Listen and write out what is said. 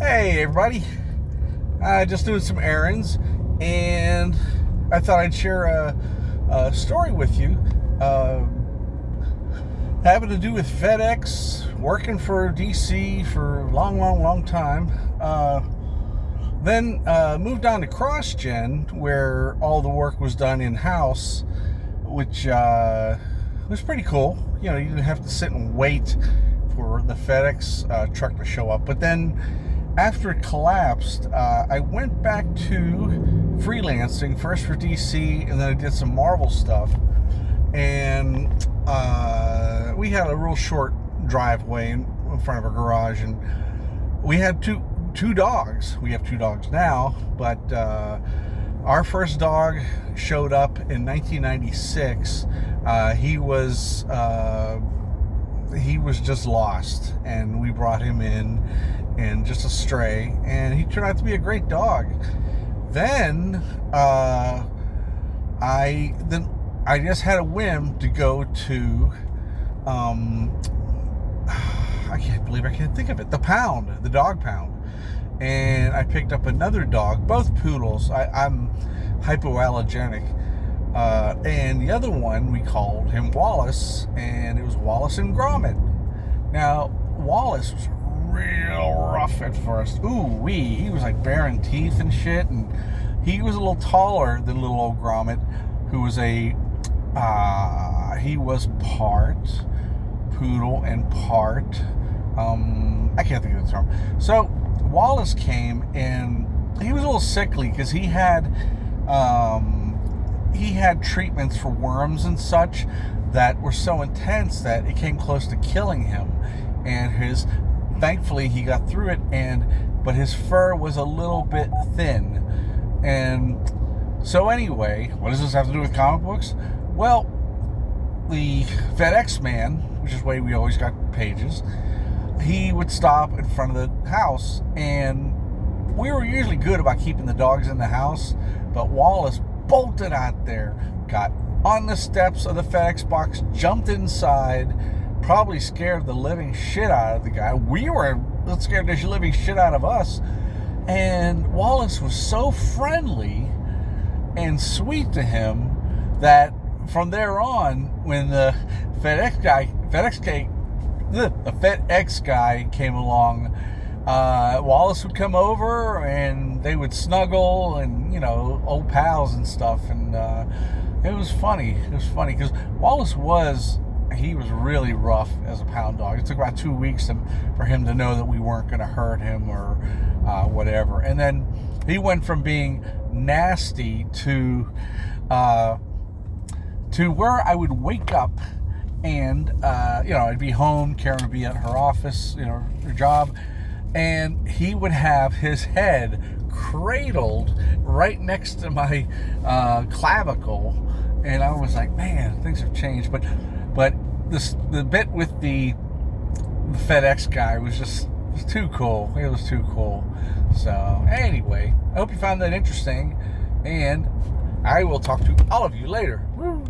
Hey everybody, just doing some errands, and I thought I'd share a story with you having to do with FedEx, working for DC for a long time. Then moved on to CrossGen, where all the work was done in-house, which was pretty cool. You know, you didn't have to sit and wait for the FedEx truck to show up. But then after it collapsed, I went back to freelancing, first for DC, and then I did some Marvel stuff. And we had a real short driveway in front of a garage, and we had two dogs. We have two dogs now, but our first dog showed up in 1996. He was just lost, and we brought him in, and just a stray, and he turned out to be a great dog. Then I just had a whim to go to I can't think of it, the dog pound, and I picked up another dog, both poodles. I'm hypoallergenic, and the other one, we called him Wallace, and it was Wallace and Gromit. Now Wallace was real rough at first. He was like baring teeth and shit, and he was a little taller than little old Gromit, who was he was part poodle and part I can't think of the term. So Wallace came, and he was a little sickly because he had treatments for worms and such that were so intense that it came close to killing him, and thankfully he got through it, but his fur was a little bit thin. And so anyway, what does this have to do with comic books? Well, the FedEx man, which is why we always got pages, he would stop in front of the house, and we were usually good about keeping the dogs in the house, but Wallace bolted out there, got on the steps of the FedEx box, jumped inside, probably scared the living shit out of the guy. We were scared the living shit out of us. And Wallace was so friendly and sweet to him that from there on, when the FedEx guy came along, Wallace would come over and they would snuggle, and old pals and stuff, and it was funny. It was funny because Wallace was really rough as a pound dog. It took about 2 weeks for him to know that we weren't going to hurt him or whatever. And then he went from being nasty to where I would wake up and I'd be home, Karen would be at her office, her job, and he would have his head cradled right next to my clavicle, and I was like, man, things have changed. But the bit with the FedEx guy was too cool. It was too cool. So anyway, I hope you found that interesting, and I will talk to all of you later. Woo!